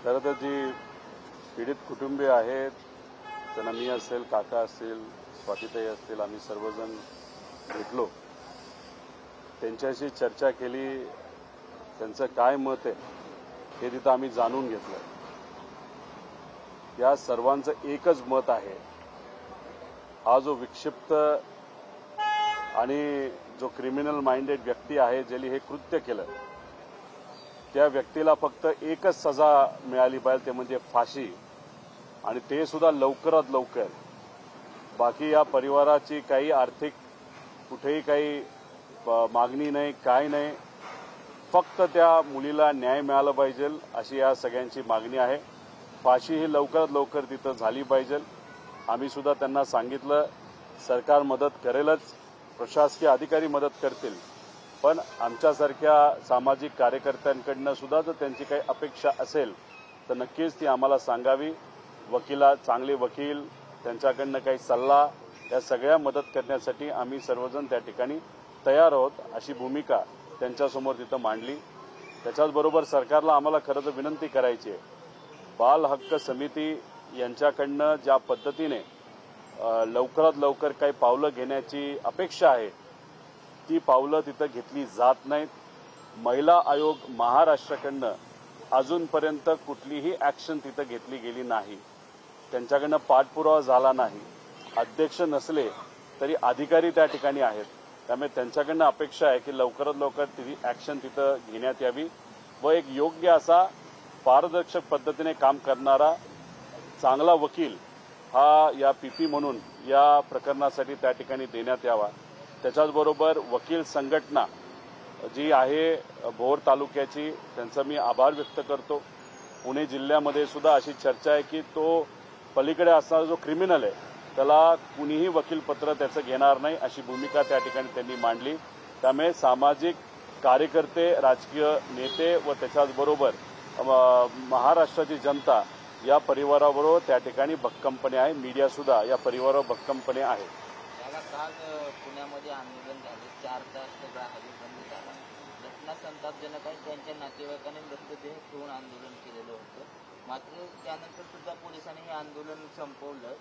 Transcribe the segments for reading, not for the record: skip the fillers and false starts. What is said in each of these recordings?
खरं तर जी पीडित कुटुंबीय आहेत, त्यांना मी असेल, काका असतील, स्वातीताई असतील, आम्ही सर्वजण भेटलो, त्यांच्याशी चर्चा केली, त्यांचं काय मत आहे हे तिथं आम्ही जाणून घेतलं. या सर्वांचं एकच मत आहे, हा जो विक्षिप्त आणि जो क्रिमिनल माइंडेड व्यक्ती आहे, ज्याने हे कृत्य केलं, त्या व्यक्तीला फक्त एकच सजा मिळाली पाहिजे, ते म्हणजे फाशी, आणि ते सुद्धा लवकरात लवकर. बाकी या परिवाराची काही आर्थिक कुठेही काही मागणी नाही, काय नाही, फक्त त्या मुलीला न्याय मिळाला पाहिजे अशी या सगळ्यांची मागणी आहे. फाशी ही लवकरात लवकर तिथं झाली पाहिजे. आम्ही सुद्धा त्यांना सांगितलं, सरकार मदत करेलच, प्रशासकीय अधिकारी मदत करतील, पण आमच्यासारख्या सामाजिक कार्यकर्त्यांकडनं सुद्धा जर त्यांची काही अपेक्षा असेल तर नक्कीच ती आम्हाला सांगावी. चांगले वकील, त्यांच्याकडनं काही सल्ला, या सगळ्या मदत करण्यासाठी आम्ही सर्वजण त्या ठिकाणी तयार आहोत, अशी भूमिका त्यांच्यासमोर तिथं मांडली. त्याच्याचबरोबर सरकारला आम्हाला खरं तर विनंती करायची आहे, बाल हक्क समिती यांच्याकडनं ज्या पद्धतीने लवकरात लवकर काही पावलं घेण्याची अपेक्षा आहे, ती पावलं तिथं घेतली जात नाहीत. महिला आयोग महाराष्ट्राकडनं अजूनपर्यंत कुठलीही ॲक्शन तिथं घेतली गेली नाही, त्यांच्याकडनं पाठपुरावा झाला नाही. अध्यक्ष नसले तरी अधिकारी त्या ठिकाणी आहेत, त्यामुळे त्यांच्याकडनं अपेक्षा आहे की लवकरात लवकर ती ॲक्शन तिथं घेण्यात यावी व एक योग्य असा पारदर्शक पद्धतीने काम करणारा चांगला वकील हा या पीपी म्हणून या प्रकरणासाठी त्या ठिकाणी देण्यात यावा. त्याच्याचबरोबर वकील संघटना जी आहे भोर तालुक्याची, त्यांचा मी आभार व्यक्त करतो. पुणे जिल्ह्यामध्ये सुद्धा अशी चर्चा आहे की तो पलीकडे असणारा जो क्रिमिनल आहे त्याला कुणीही वकीलपत्र त्याचं घेणार नाही, अशी भूमिका त्या ठिकाणी त्यांनी मांडली. त्यामुळे सामाजिक कार्यकर्ते, राजकीय नेते व त्याच्याचबरोबर महाराष्ट्राची जनता या परिवाराबरोबर त्या ठिकाणी भक्कमपणे आहे. मीडिया सुद्धा या परिवारावर भक्कमपणे आहे. त्याला काल पुण्यामध्ये आंदोलन झाले, 4 तास सगळा हवी बंद झाला. घटना संतापजनक आहे. त्यांच्या नातेवाईकांनी मृतदेह ठेवून आंदोलन केलेलं होतं, मात्र त्यानंतर सुद्धा पोलिसांनी हे आंदोलन संपवलं.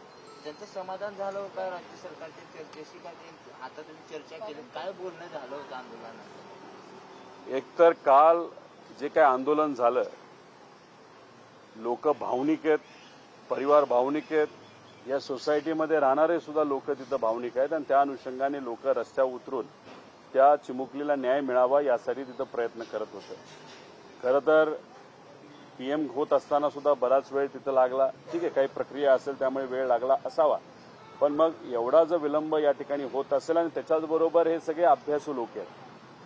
त्यांचं समाधान झालं का राज्य सरकारच्या चर्चेशी? काय आता तुम्ही चर्चा केली, काय बोलणं झालं होतं आंदोलनात? एकतर काल जे काय आंदोलन झालं, लोक भावनिक आहेत, परिवार भावनिक आहेत, या सोसायटीमध्ये राहणारे सुद्धा लोक तिथं भावनिक आहेत, आणि त्या अनुषंगाने लोक रस्त्यावर उतरून त्या चिमुकलीला न्याय मिळावा यासाठी तिथं प्रयत्न करत होते. खरं तर पीएम होत असताना सुद्धा बराच वेळ तिथं लागला. ठीक आहे, काही प्रक्रिया असेल त्यामुळे वेळ लागला असावा, पण मग एवढा जर विलंब या ठिकाणी होत असेल, आणि त्याच्याचबरोबर हे सगळे अभ्यासू लोक आहेत,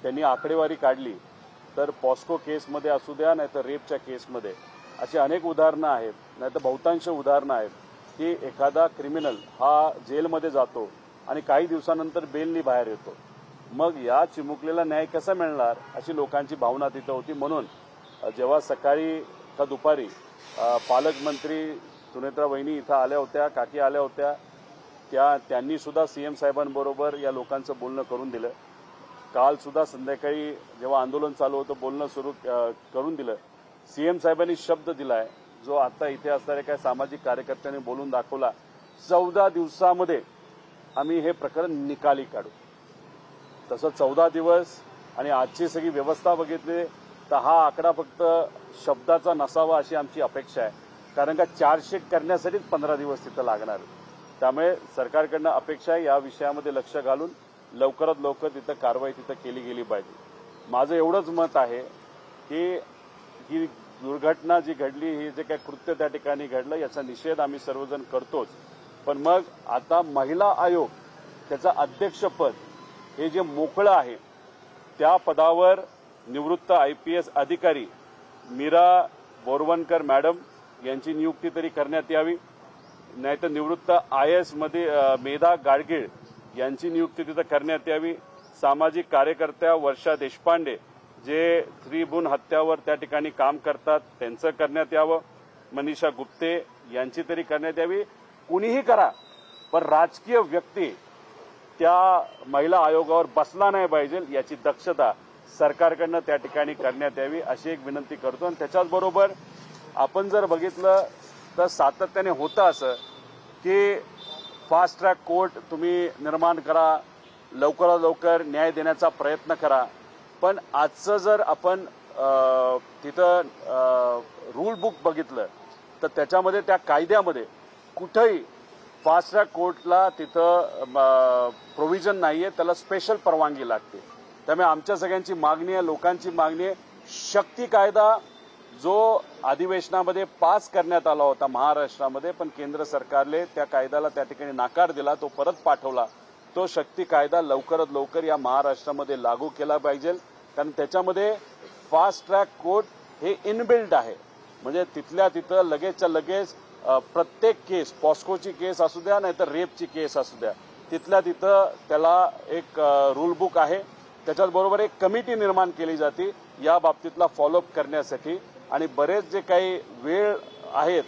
त्यांनी आकडेवारी काढली तर पॉस्को केसमध्ये असू द्या, नाहीतर रेपच्या केसमध्ये अशी अनेक उदाहरणं आहेत, नाहीतर बहुतांश उदाहरणं आहेत की एखादा क्रिमिनल हा जेलमध्ये जातो आणि काही दिवसानंतर बेलनी बाहेर येतो. मग या चिमुकलेला न्याय कसा मिळणार, अशी लोकांची भावना तिथं होती. म्हणून जेव्हा सकाळी का दुपारी पालकमंत्री सुनेत्रा वहिनी इथं आल्या होत्या, काकी आल्या होत्या, त्यांनी सुद्धा सीएम साहेबांबरोबर या लोकांचं बोलणं करून दिलं. काल सुद्धा संध्याकाळी जेव्हा आंदोलन चालू होतं बोलणं सुरू करून दिलं. सीएम साहेबांनी शब्द दिलाय, जो आता इथे असणाऱ्या काही सामाजिक कार्यकर्त्यांनी बोलून दाखवला, 14 दिवसामध्ये आम्ही हे प्रकरण निकाली काढू. तसं 14 दिवस आणि आजची सगळी व्यवस्था बघितली तर हा आकडा फक्त शब्दाचा नसावा अशी आमची अपेक्षा आहे, कारण का चार्जशीट करण्यासाठीच 15 दिवस तिथं लागणार. त्यामुळे सरकारकडनं अपेक्षा आहे या विषयामध्ये लक्ष घालून लवकरात लवकर तिथं कारवाई तिथं केली गेली पाहिजे. माझं एवढंच मत आहे की ही दुर्घटना जी घडली, ही जे काही कृत्य त्या ठिकाणी घडलं, याचा निषेध आम्ही सर्वजण करतोच, पण मग आता महिला आयोग त्याचं अध्यक्षपद हे जे मोकळं आहे, त्या पदावर निवृत्त IPS अधिकारी मीरा बोरवणकर मॅडम यांची नियुक्ती तरी करण्यात यावी, नाहीतर निवृत्त IAS मध्ये मेधा गाडगीळ यांची नियुक्ती तिथं करण्यात यावी. सामाजिक कार्यकर्त्या वर्षा देशपांडे जे स्त्रीभ्रूण हत्यावर त्या ठिकाणी काम करतात त्यांचं करण्यात यावं. मनीषा गुप्ते यांची तरी करण्यात यावी. कुणीही करा, पण राजकीय व्यक्ती त्या महिला आयोगावर बसला नाही पाहिजे याची दक्षता सरकारकडनं त्या ठिकाणी करण्यात यावी अशी एक विनंती करतो. आणि त्याच्याचबरोबर आपण जर बघितलं तर सातत्याने होतं असं की फास्ट ट्रॅक कोर्ट तुम्ही निर्माण करा, लवकरात लवकर न्याय देण्याचा प्रयत्न करा, पण आजचं जर आपण तिथं रूल बुक बघितलं तर त्याच्यामध्ये त्या कायद्यामध्ये कुठंही फास्ट ट्रॅक कोर्टला तिथं प्रोव्हिजन नाहीये, त्याला स्पेशल परवानगी लागते. त्यामुळे आमच्या सगळ्यांची मागणी आहे, लोकांची मागणी आहे, शक्ती कायदा जो अधिवेशनामध्ये पास करण्यात आला होता महाराष्ट्रामध्ये, पण केंद्र सरकारने त्या कायद्याला त्या ठिकाणी नकार दिला, तो परत पाठवला. तो शक्ती कायदा लवकरात लवकर या महाराष्ट्रामध्ये लागू केला पाहिजे, कारण त्याच्यामध्ये फास्ट ट्रॅक कोर्ट हे इनबिल्ट आहे. म्हणजे तिथल्या तिथं लगेचच्या लगेच प्रत्येक केस, पॉस्कोची केस असू द्या नाहीतर रेपची केस असू द्या, तिथल्या तिथं त्याला एक रूल बुक आहे. त्याच्याचबरोबर एक कमिटी निर्माण केली जाते या बाबतीतला फॉलोअप करण्यासाठी, आणि बरेच जे काही वेळ आहेत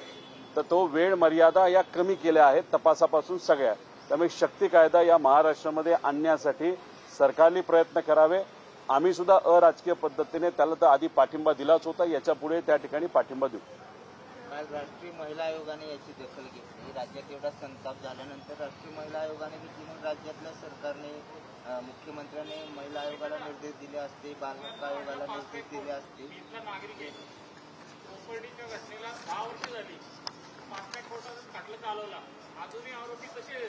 तर तो वेळ मर्यादा या कमी केल्या आहेत तपासापासून सगळ्या. त्यामुळे शक्ती कायदा या महाराष्ट्रामध्ये आणण्यासाठी सरकारने प्रयत्न करावे. आम्ही सुद्धा अराजकीय पद्धतीने त्याला तर आधी पाठिंबा दिलाच होता, याच्या पुढे त्या ठिकाणी पाठिंबा देऊ. काल राष्ट्रीय महिला आयोगाने याची दखल घेतली. राज्यात एवढा संताप झाल्यानंतर राष्ट्रीय महिला आयोगाने देखील मग राज्यातल्या सरकारने, मुख्यमंत्र्यांनी महिला आयोगाला निर्देश दिले असते, बाल हक्क आयोगाला निर्देश दिले असते. घटनेला 10 वर्ष झाली, फास्ट ट्रॅक कोर्टानं खटला चालवला, अजूनही आरोपी तसे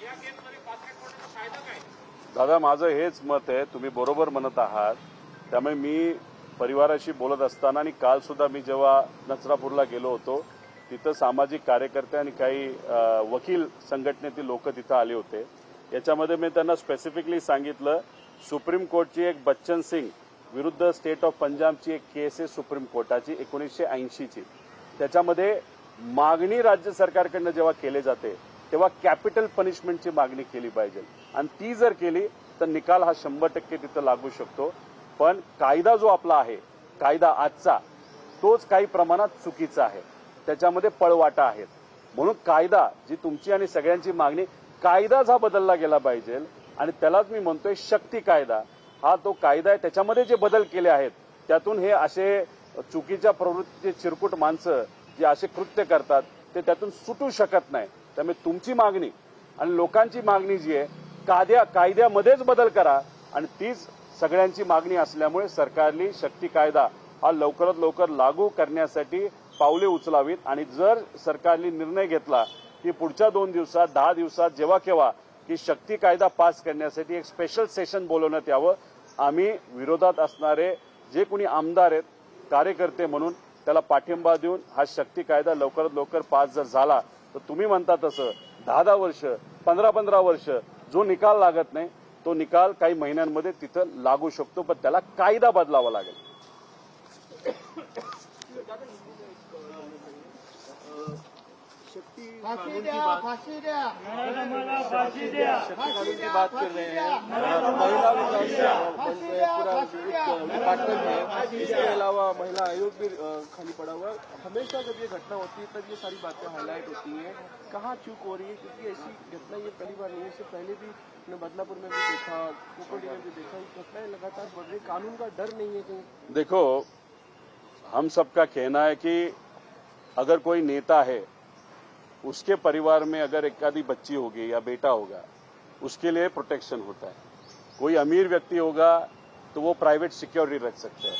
या केसमध्ये फास्ट ट्रॅक कोर्टाचा फायदा काय? दादा, माझं हेच मत आहे, तुम्ही बरोबर म्हणत आहात. त्यामुळे मी परिवाराशी बोलत असताना आणि काल सुद्धा मी जेव्हा नचरापूरला गेलो होतो तिथं सामाजिक कार्यकर्ते आणि काही वकील संघटनेतील लोक तिथं आले होते. याच्यामध्ये मी त्यांना स्पेसिफिकली सांगितलं, सुप्रीम कोर्टची एक बच्चन सिंग विरुद्ध स्टेट ऑफ पंजाबची एक केस आहे सुप्रीम कोर्टाची 1980ची. त्याच्यामध्ये मागणी राज्य सरकारकडनं जेव्हा केली जाते तेव्हा कॅपिटल पनिशमेंटची मागणी केली पाहिजे, आणि ती जर केली तर निकाल हा 100% तिथं लागू शकतो. पण कायदा जो आपला आहे, कायदा आजचा, तोच काही प्रमाणात चुकीचा आहे, त्याच्यामध्ये पळवाटा आहेत. म्हणून कायदा जी तुमची आणि सगळ्यांची मागणी, कायदाच हा बदलला गेला पाहिजे. आणि त्यालाच मी म्हणतोय शक्ती कायदा हा तो कायदा आहे. त्याच्यामध्ये जे बदल केले आहेत त्यातून हे असे चुकीच्या प्रवृत्तीचे चिरकुट माणसं जे असे कृत्य करतात ते त्यातून सुटू शकत नाही. त्यामुळे तुमची मागणी आणि लोकांची मागणी जी आहे, कायद्यामध्येच बदल करा, आणि तीच सगळ्यांची मागणी असल्यामुळे सरकारने शक्ती कायदा हा लवकरात लवकर लागू करण्यासाठी पावले उचलावीत. आणि जर सरकारने निर्णय घेतला की पुढच्या 2 दिवसात 10 दिवसात जेव्हा केव्हा की शक्ती कायदा पास करण्यासाठी एक स्पेशल सेशन बोलवण्यात यावं, आम्ही विरोधात असणारे जे कोणी आमदार आहेत, कार्यकर्ते म्हणून त्याला पाठिंबा देऊन हा शक्ती कायदा लवकरात लवकर पास जर झाला तर तुम्ही म्हणता तसं 10-10 वर्ष, 15-15 वर्ष जो निकाल लागत नाही तो निकाल काही महिन्यांमध्ये तिथं लागू शकतो, पण त्याला कायदा बदलावा लागेल. शक्ति कानून की बात कर रहे हैं, महिला पूरा डिपार्टमेंट है, इसके अलावा महिला आयोग भी खाली पड़ा हुआ है. हमेशा जब ये घटना होती है तब ये सारी बातें हाईलाइट होती हैं. कहाँ चूक हो रही है, क्योंकि ऐसी घटना ये पहली बार नहीं है. इससे पहले भी बदलापुर में भी देखा, कुपड़ी में भी देखा, घटनाएं लगातार बढ़ रही. कानून का डर नहीं है कहीं? देखो, हम सबका कहना है कि अगर कोई नेता है, उसके परिवार में अगर एक आधी बच्ची होगी या बेटा होगा, उसके लिए प्रोटेक्शन होता है. कोई अमीर व्यक्ति होगा तो वो प्राइवेट सिक्योरिटी रख सकता है,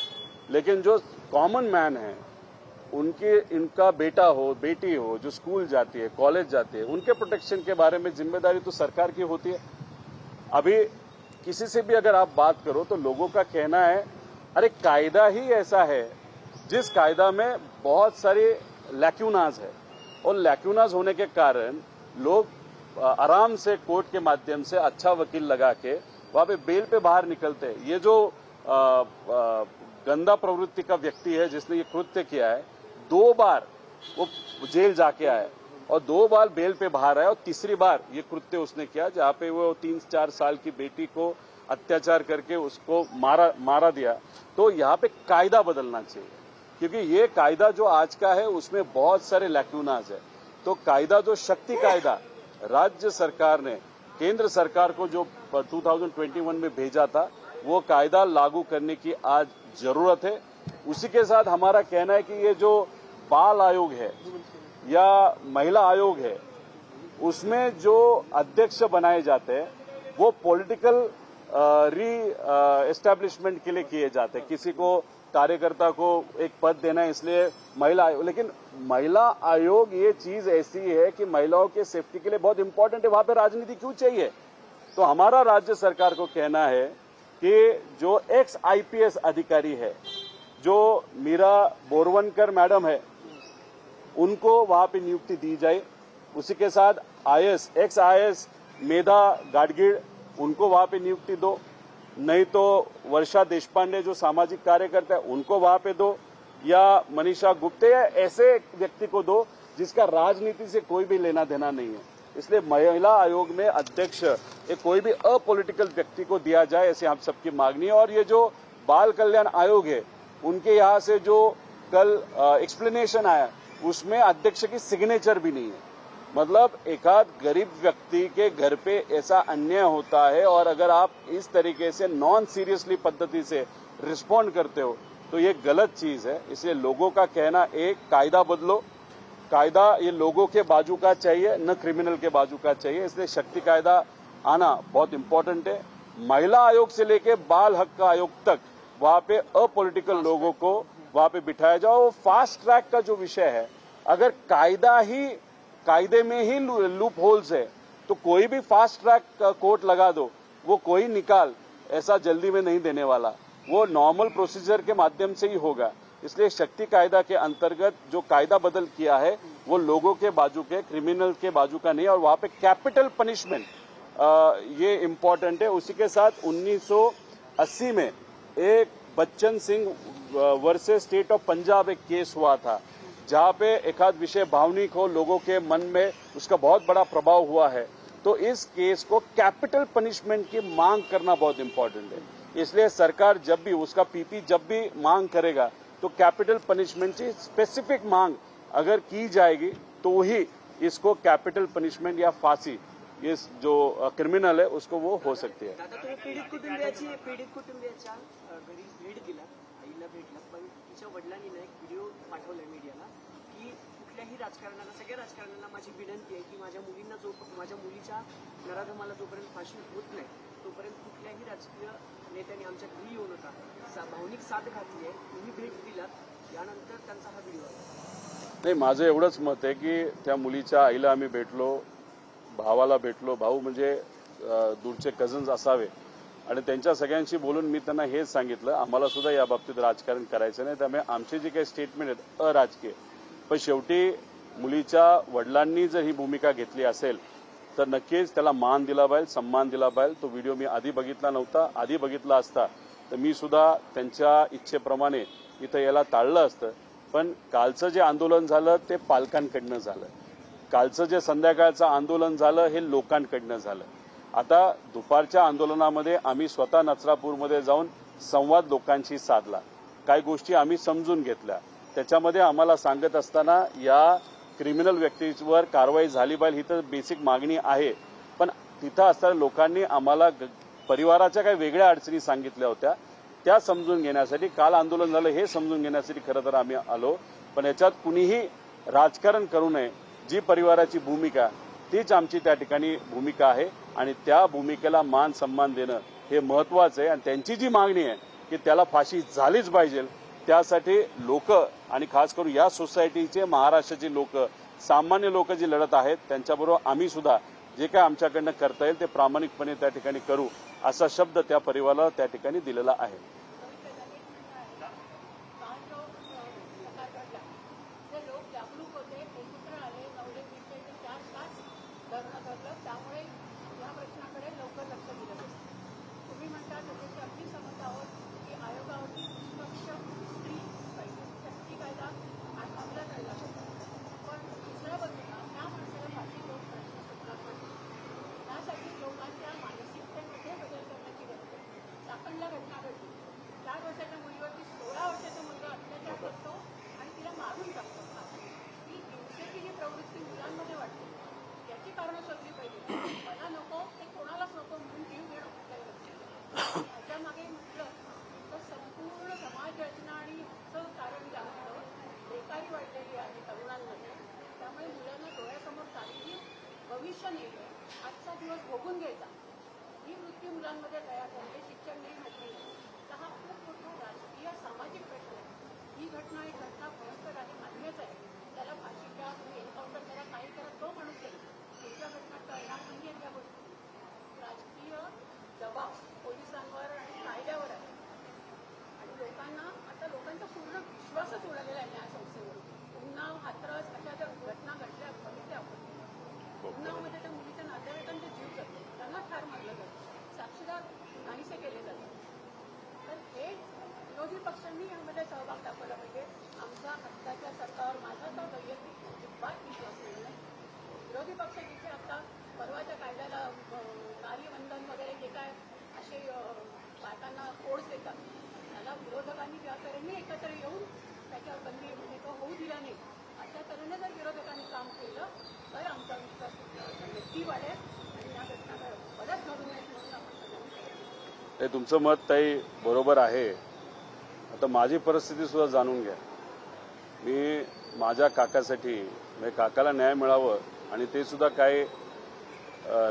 लेकिन जो कॉमन मैन है, इनका बेटा हो, बेटी हो, जो स्कूल जाती है, कॉलेज जाती है, उनके प्रोटेक्शन के बारे में जिम्मेदारी तो सरकार की होती है. अभी किसी से भी अगर आप बात करो तो लोगों का कहना है, अरे कायदा ही ऐसा है जिस कायदा में बहुत सारे लैक्यूनाज है, और लैक्यूनाज होने के कारण लोग आराम से कोर्ट के माध्यम से अच्छा वकील लगा के वहां पे बेल पे बाहर निकलते हैं. ये जो गंदा प्रवृत्ति का व्यक्ति है जिसने ये कृत्य किया है, 2 बार वो जेल जाके आया और 2 बार बेल पे बाहर आया, और तीसरी बार ये कृत्य उसने किया जहां पे वो 3-4 साल की बेटी को अत्याचार करके उसको मारा दिया. तो यहाँ पे कायदा बदलना चाहिए, क्योंकि ये कायदा जो आज का है उसमें बहुत सारे लैक्यूनाज है. तो कायदा जो शक्ति कायदा राज्य सरकार ने केंद्र सरकार को जो 2021 में भेजा था, वो कायदा लागू करने की आज जरूरत है। उसी के साथ हमारा कहना है कि ये जो बाल आयोग है या महिला आयोग है, उसमें जो अध्यक्ष बनाए जाते हैं वो पॉलिटिकल री एस्टैब्लिशमेंट के लिए किए जाते हैं। किसी को कार्यकर्ता को एक पद देना है इसलिए महिला आयोग, लेकिन महिला आयोग ये चीज ऐसी है कि महिलाओं के सेफ्टी के लिए बहुत इंपॉर्टेंट है। वहां पे राजनीति क्यों चाहिए? तो हमारा राज्य सरकार को कहना है कि जो एक्स आईपीएस अधिकारी है, जो मीरा बोरवनकर मैडम है, उनको वहां पे नियुक्ति दी जाए। उसी के साथ IAS, x IAS Medha Gadgil, उनको वहां पे नियुक्ति दो। नहीं तो वर्षा देशपांडे जो सामाजिक कार्यकर्ता है उनको वहां पे दो, या मनीषा गुप्ते या ऐसे व्यक्ति को दो जिसका राजनीति से कोई भी लेना देना नहीं है। इसलिए महिला आयोग में अध्यक्ष एक कोई भी अपॉलिटिकल व्यक्ति को दिया जाए, ऐसे हम सबकी मांगनी है। और ये जो बाल कल्याण आयोग है, उनके यहाँ से जो कल एक्सप्लेनेशन आया उसमें अध्यक्ष की सिग्नेचर भी नहीं है। मतलब एकाध गरीब व्यक्ति के घर पे ऐसा अन्याय होता है और अगर आप इस तरीके से नॉन सीरियसली पद्धति से रिस्पॉन्ड करते हो तो ये गलत चीज है। इसलिए लोगों का कहना, एक कायदा बदलो, कायदा ये लोगों के बाजू का चाहिए, न क्रिमिनल के बाजू का चाहिए। इसलिए शक्ति कायदा आना बहुत इंपॉर्टेंट है। महिला आयोग से लेके बाल हक आयोग तक वहां पे अपॉलिटिकल लोगों को वहां पे बिठाया जाओ। फास्ट ट्रैक का जो विषय है, अगर कायदे में ही लूप होल्स है तो कोई भी फास्ट ट्रैक कोर्ट लगा दो, वो कोई निकाल ऐसा जल्दी में नहीं देने वाला, वो नॉर्मल प्रोसीजर के माध्यम से ही होगा। इसलिए शक्ति कायदा के अंतर्गत जो कायदा बदल किया है वो लोगों के बाजू के, क्रिमिनल के बाजू का नहीं, और वहां पे कैपिटल पनिशमेंट ये इम्पोर्टेंट है। उसी के साथ 1980 में एक बच्चन सिंह वर्सेस स्टेट ऑफ पंजाब एक केस हुआ था, जहां पे एकाध विषय भावनिक हो, लोगों के मन में उसका बहुत बड़ा प्रभाव हुआ है। तो इस केस को कैपिटल पनिशमेंट की मांग करना बहुत इंपॉर्टेंट है। इसलिए सरकार जब भी उसका पीपी जब भी मांग करेगा तो कैपिटल पनिशमेंट की स्पेसिफिक मांग अगर की जाएगी तो ही इसको कैपिटल पनिशमेंट या फांसी, ये जो क्रिमिनल है उसको वो हो सकती है। दादा, तुम्ही पीडित कुटुंबियाच्या घरी भेट दिला, आईला भेटला, पण तिच्या वडिलांनी ना एक व्हिडिओ पाठवलाय मीडियाला की कुठल्याही राजकारणाला, सगळ्या राजकारणाला माझी विनंती आहे की माझ्या मुलीच्या नराधमाला जोपर्यंत फाशी होत नाही तोपर्यंत कुठल्याही राजकीय नेत्यांनी आमच्या घरी येऊ नका, भावनिक साथ घातली आहे, तुम्ही भेट दिलात, यानंतर त्यांचा हा व्हिडिओ आला। नाही, माझं एवढंच मत आहे की त्या मुलीच्या आईला आम्ही भेटलो, भावाला भेटलो, भाऊ म्हणजे दूरचे कझन्स असावे, आणि त्यांच्या सगळ्यांशी बोलून मी त्यांना हेच सांगितलं, आम्हाला सुद्धा या बाबतीत राजकारण करायचं नाही, त्यामुळे आमचे जे काही स्टेटमेंट आहेत अराजकीय, पण शेवटी मुलीच्या वडिलांनी जर ही भूमिका घेतली असेल तर नक्कीच त्याला मान दिला पाहिजे, सन्मान दिला पाहिजे। तो व्हिडिओ मी आधी बघितला नव्हता, आधी बघितला असता तर मी सुद्धा त्यांच्या इच्छेप्रमाणे इथं यायला टाळलं असतं। पण कालचं जे आंदोलन झालं ते पालकांकडनं झालं, कालचं जे संध्याकाळचं आंदोलन झालं हे लोकांकडनं झालं। आता दुपारच्या आंदोलनामध्ये आम्ही स्वतः नचरापूरमध्ये जाऊन संवाद लोकांशी साधला, काही गोष्टी आम्ही समजून घेतल्या, त्याच्यामध्ये आम्हाला सांगत असताना या क्रिमिनल व्यक्तीवर कारवाई झाली पाहिजे ही तर बेसिक मागणी आहे, पण तिथं असताना लोकांनी आम्हाला परिवाराच्या काही वेगळ्या अडचणी सांगितल्या होत्या, त्या समजून घेण्यासाठी काल आंदोलन झालं हे समजून घेण्यासाठी खरं तर आम्ही आलो। पण याच्यात कुणीही राजकारण करू नये, जी परिवाराची भूमिका तीच आमची त्या ठिकाणी भूमिका आहे आणि त्या भूमिकेला मान सन्मान देणं हे महत्वाचं आहे। आणि त्यांची जी मागणी आहे की त्याला फाशी झालीच पाहिजे, त्यासाठी लोक आणि खास करून या सोसायटीचे, महाराष्ट्राचे लोक, सामान्य लोक जी लढत आहेत त्यांच्याबरोबर आम्ही सुद्धा जे काय आमच्याकडनं करता येईल ते प्रामाणिकपणे त्या ठिकाणी करू, असा शब्द त्या परिवाराला त्या ठिकाणी दिलेला आहे। मुलांमध्ये तयार झालेले शिक्षण नाही म्हटले तर हा खूप मोठा राजकीय सामाजिक प्रश्न आहे. ही घटना एक घटना भयंकर आहे, मान्यच आहे. त्याला फाशी द्या, तुम्ही एन्काउंटर करा, काही करा, तो माणूस आहे. पुढच्या घटना करणार नाही आहेत या गोष्टी. राजकीय दबाव पोलिसांवर आणि कायद्यावर आहे आणि लोकांना आता लोकांचा पूर्ण विश्वासच उडालेला आहे न्याय संस्थेवर. उन्नाव, हाथरस अशा ज्या घटना घडल्या बघितल्या आपण. उन्नावमध्ये त्या मुलीच्या नातेवाईकांचे जीव जातो, त्यांना ठार मारलं जातं, साक्षीदार नाहीसे केले जातात. तर हे विरोधी पक्षांनी यामध्ये सहभाग दाखवला पाहिजे. आमचा आत्ताच्या सरकारवर माझा तर वैयक्तिक अजिबात विश्वास नाही. विरोधी पक्ष जिथे आता परवाच्या कायद्याला कार्यबंधन वगैरे जे काय असे बायकांना फोर्स देतात, त्याला विरोधकांनी ज्या तऱ्हेने एकत्र येऊन त्याच्यावर बंदी म्हणजे तो होऊ दिला नाही, अशा तऱ्हेने जर विरोधकांनी काम केलं तर आमचा विश्वास नक्की वाढेल आणि या घटना बऱ्याच घडू नयेत म्हणून आपण सगळ्यांनी प्रयत्न हे तुमचं मत ताई बरोबर आहे. आता माझी परिस्थिती सुद्धा जाणून घ्या. मी माझ्या काकासाठी म्हणजे काकाला न्याय मिळावं आणि ते सुद्धा काही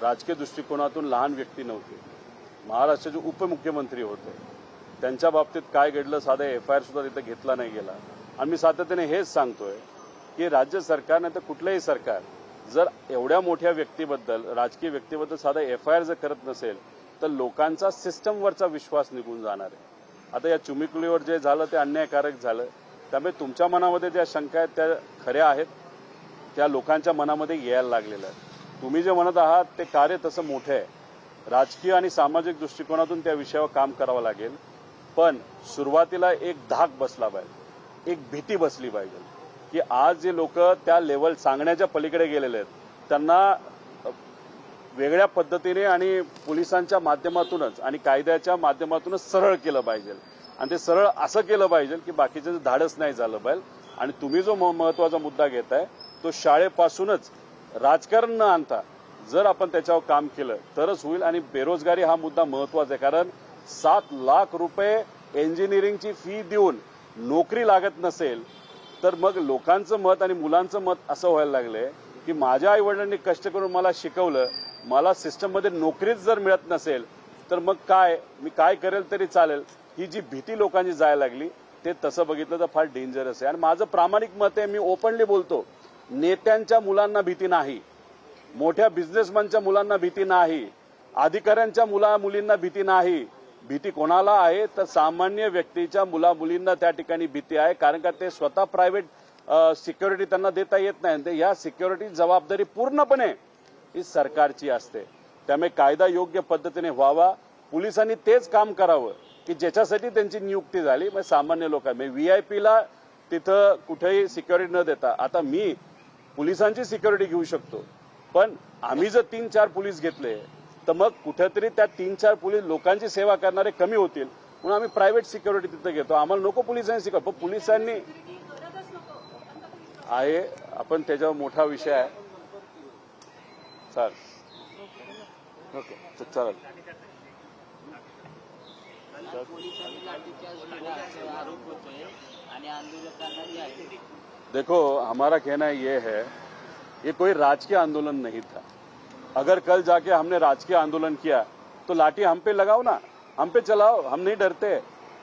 राजकीय दृष्टिकोनातून लहान व्यक्ती नव्हते. महाराष्ट्राचे उपमुख्यमंत्री होते. त्यांच्या बाबतीत काय घडलं साधा FIR सुद्धा तिथे घेतला नाही गेला. आणि मी सातत्याने हेच सांगतोय की राज्य सरकार नाही तर कुठलंही सरकार जर एवढ्या मोठ्या व्यक्तीबद्दल राजकीय व्यक्तीबद्दल साधा FIR जर करत नसेल तर लोकांचा सिस्टमवरचा विश्वास निघून जाणार आहे. आता या चिमुकलीवर जे झालं ते अन्यायकारक झालं. त्यामुळे तुमच्या मनामध्ये ज्या शंका आहेत त्या खऱ्या आहेत, त्या लोकांच्या मनामध्ये यायला लागलेल्या आहेत. तुम्ही जे म्हणत आहात ते कार्य तसं मोठं आहे. राजकीय आणि सामाजिक दृष्टिकोनातून त्या विषयावर काम करावं लागेल. पण सुरुवातीला एक धाक बसला पाहिजे, एक भीती बसली पाहिजे की आज जे लोक त्या लेवल सांगण्याच्या पलीकडे गेलेले आहेत त्यांना वेगळ्या पद्धतीने आणि पोलिसांच्या माध्यमातूनच आणि कायद्याच्या माध्यमातूनच सरळ केलं पाहिजे. आणि ते सरळ असं केलं पाहिजे की बाकीचं धाडस नाही झालं पाहिजे. आणि तुम्ही जो महत्वाचा मुद्दा घेताय तो शाळेपासूनच राजकारण न आणता जर आपण त्याच्यावर काम केलं तरच होईल. आणि बेरोजगारी हा मुद्दा महत्वाचा आहे. कारण 7 लाख रुपये इंजिनिअरिंगची फी देऊन नोकरी लागत नसेल तर मग लोकांचं मत आणि मुलांचं मत असं व्हायला लागलंय की माझ्या आईवडिलांनी कष्ट करून मला शिकवलं, मला सिस्टममध्ये नोकरीच जर मिळत नसेल तर मग मी काय करेल तरी चालेल. ही जी भीती लोकांची जायला लागली ते तसं बघितलं तर फार डेंजरस आहे. आणि माझं प्रामाणिक मत आहे, मी ओपनली बोलतो, नेत्यांच्या मुलांना भीती नाही, मोठ्या बिझनेसमॅनच्या मुलांना भीती नाही, अधिकाऱ्यांच्या मुलींना भीती नाही. भीती कोणाला आहे तर सामान्य व्यक्तीच्या मुलींना त्या ठिकाणी भीती आहे. कारण का ते स्वतः प्रायव्हेट सिक्युरिटी त्यांना देता येत नाही. या सिक्युरिटी जबाबदारी पूर्णपणे ही सरकारची असते. त्यामुळे कायदा योग्य पद्धतीने व्हावा. पोलिसांनी तेच काम करावं की ज्याच्यासाठी त्यांची नियुक्ती झाली. मग सामान्य लोकांना VIP तिथं कुठेही सिक्युरिटी न देता आता मी पोलिसांची सिक्युरिटी घेऊ शकतो. पण आम्ही जर 3-4 पोलीस घेतले तर मग कुठेतरी त्या 3-4 पोलीस लोकांची सेवा करणारे कमी होतील. म्हणून आम्ही प्रायव्हेट सिक्युरिटी तिथं घेतो. आम्हाला नको पोलिसांनी शिकव. पण पोलिसांनी आहे आपण त्याच्यावर मोठा विषय आहे. ओके चालेल. पोलिसांनी लाठीचार्ज केला असे आरोप होतोय आणि आंदोलकांना जे आहे देखो हमारा कहना ये है ये कोई राजकीय आंदोलन नहीं था. अगर कल जाके हमने राजकीय आंदोलन किया तो लाठी हम पे लगाओ ना, हम पे चलाओ, हम नहीं डरते.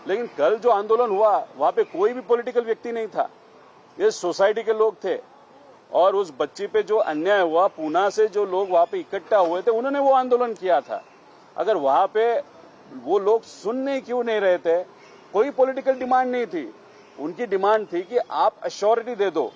लेकिन कल जो आंदोलन हुआ वहां पे कोई भी पॉलिटिकल व्यक्ति नहीं था, ये सोसाइटी के लोग थे. और उस बच्ची पे जो अन्याय हुआ, पूना से जो लोग वहां पे इकट्ठा हुए थे उन्होंने वो आंदोलन किया था. अगर वहां पे वो लोग सुनने क्यों नहीं रहे थे? कोई पॉलिटिकल डिमांड नहीं थी. उनकी डिमांड थी कि आप अश्योरिटी दे दो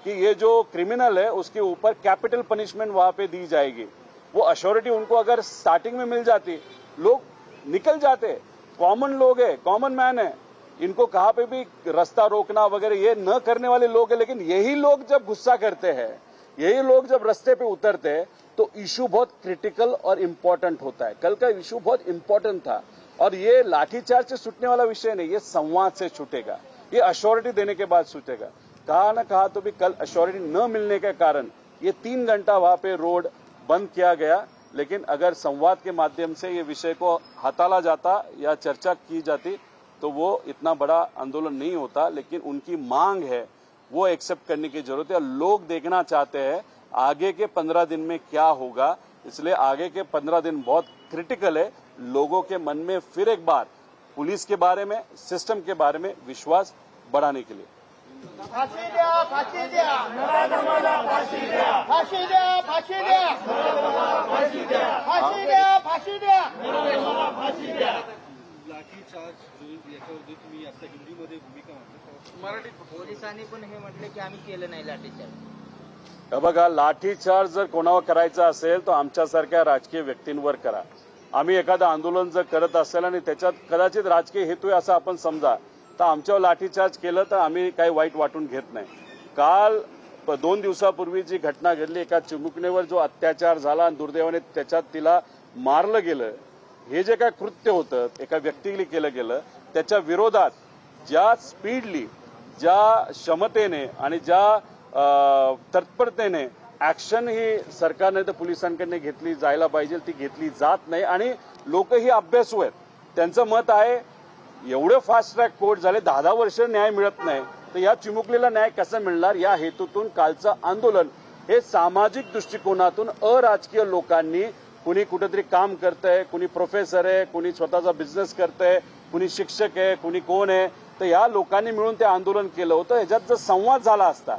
कि ये जो क्रिमिनल है उसके ऊपर कैपिटल पनिशमेंट वहां पे दी जाएगी. वो अश्योरिटी उनको अगर स्टार्टिंग में मिल जाती लोग निकल जाते. कॉमन लोग है, कॉमन मैन है, इनको कहाँ पे भी रास्ता रोकना वगैरह ये न करने वाले लोग हैं. लेकिन यही लोग जब गुस्सा करते हैं, यही लोग जब रास्ते पे उतरते हैं तो इशू बहुत क्रिटिकल और इम्पोर्टेंट होता है. कल का इशू बहुत इम्पोर्टेंट था और ये लाठीचार्ज से छूटने वाला विषय नहीं, ये संवाद से छूटेगा, ये अश्योरिटी देने के बाद छूटेगा. कहा न कहा तो भी कल अश्योरिटी न मिलने के कारण ये 3 घंटा वहां पे रोड बंद किया गया. लेकिन अगर संवाद के माध्यम से ये विषय को हटाला जाता या चर्चा की जाती तो वो इतना बड़ा आंदोलन नहीं होता. लेकिन उनकी मांग है वो एक्सेप्ट करने की जरूरत है. लोग देखना चाहते हैं आगे के 15 दिन में क्या होगा. इसलिए आगे के 15 दिन बहुत क्रिटिकल है. लोगों के मन में फिर एक बार पुलिस के बारे में, सिस्टम के बारे में विश्वास बढ़ाने के लिए। फाशी द्या, फाशी द्या, फाशी द्या, फाशी द्या, फाशी द्या, फाशी द्या, फाशी द्या, फाशी द्या, फाशी द्या. पोलिसांनी पण हे म्हटले की आम्ही केलं नाही लाठीचार्ज. हे बघा, लाठीचार्ज जर कोणावर करायचा असेल तर आमच्यासारख्या राजकीय व्यक्तींवर करा. आम्ही एखादं आंदोलन जर करत असेल आणि त्याच्यात कदाचित राजकीय हेतू आहे असं आपण समजा, तर आमच्यावर लाठीचार्ज केलं तर आम्ही काही वाईट वाटून घेत नाही. काल 2 दिवसापूर्वी जी घटना घडली, एका चिमुकणीवर जो अत्याचार झाला आणि दुर्दैवाने त्याच्यात तिला मारलं गेलं, हे जे काय कृत्य होतं एका व्यक्तीला केलं गेलं, त्याच्या विरोधात ज्या स्पीडली, ज्या क्षमतेने आणि ज्या तत्परतेने ऍक्शन ही सरकारने तर पोलिसांकडे घेतली जायला पाहिजे, ती घेतली जात नाही. आणि लोकही अभ्यासू आहेत. त्यांचं मत आहे एवढे फास्ट ट्रॅक कोर्ट झाले, 10 वर्ष न्याय मिळत नाही, तर या चिमुकलीला न्याय कसा मिळणार, या हेतूतून कालचं आंदोलन हे सामाजिक दृष्टिकोनातून अराजकीय लोकांनी, कुणी कुठेतरी काम करतंय, कुणी प्रोफेसर आहे, कुणी स्वतःचा बिझनेस करतंय, कुणी शिक्षक आहे, कुणी कोण आहे, तर या लोकांनी मिळून ते आंदोलन केलं होतं. ह्याच्यात जर संवाद झाला असता,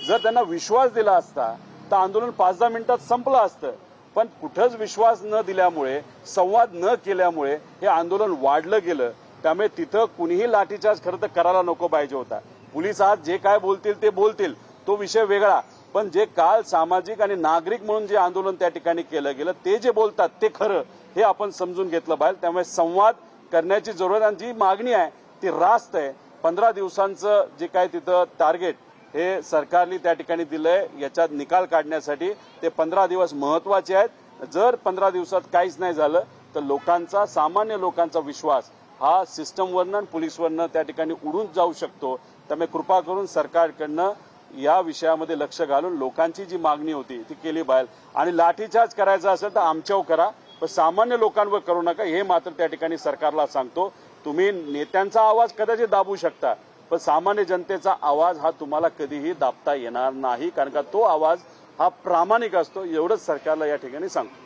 जर त्यांना विश्वास दिला असता, तर आंदोलन 5-10 मिनिटात संपलं असतं. पण कुठंच विश्वास न दिल्यामुळे, संवाद न केल्यामुळे हे आंदोलन वाढलं गेलं. त्यामुळे तिथं कुणीही लाठीचार्ज खरं तर करायला नको पाहिजे होता. पोलीस आज जे काय बोलतील ते बोलतील, तो विषय वेगळा. पण जे काल सामाजिक आणि नागरिक म्हणून जे आंदोलन त्या ठिकाणी केलं गेलं, ते जे बोलतात ते खरं, हे आपण समजून घेतलं पाहिजे. त्यामुळे संवाद करण्याची जरूरत, आणि जी मागणी आहे ती रास्त आहे. 15 दिवसांचं जे काय तिथं टार्गेट हे सरकारने त्या ठिकाणी दिलंय, याच्यात निकाल काढण्यासाठी ते 15 दिवस महत्वाचे आहेत. जर 15 दिवसात काहीच नाही झालं तर लोकांचा, सामान्य लोकांचा विश्वास हा सिस्टमवरनं आणि पोलीसवरनं त्या ठिकाणी उडून जाऊ शकतो. त्यामुळे कृपा करून सरकारकडनं या विषयामध्ये लक्ष घालून लोकांची जी मागणी होती ती केली पाहिजे. आणि लाठीचार्ज करायचा असेल तर आमच्यावर करा, पण सामान्य लोकांवर करू नका, हे मात्र त्या ठिकाणी सरकारला सांगतो. तुम्ही नेत्यांचा आवाज कदाचित दाबू शकता, पण सामान्य जनतेचा आवाज हा तुम्हाला कधीही दाबता येणार नाही, कारण का तो आवाज हा प्रामाणिक असतो. एवढंच सरकारला या ठिकाणी सांगतो.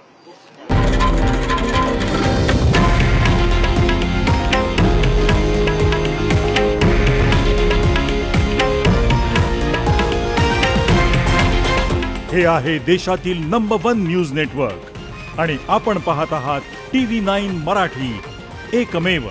हे आहे देशातील नंबर 1 न्यूज नेटवर्क आणि आपण पाहत आहात TV9 मराठी, एकमेव.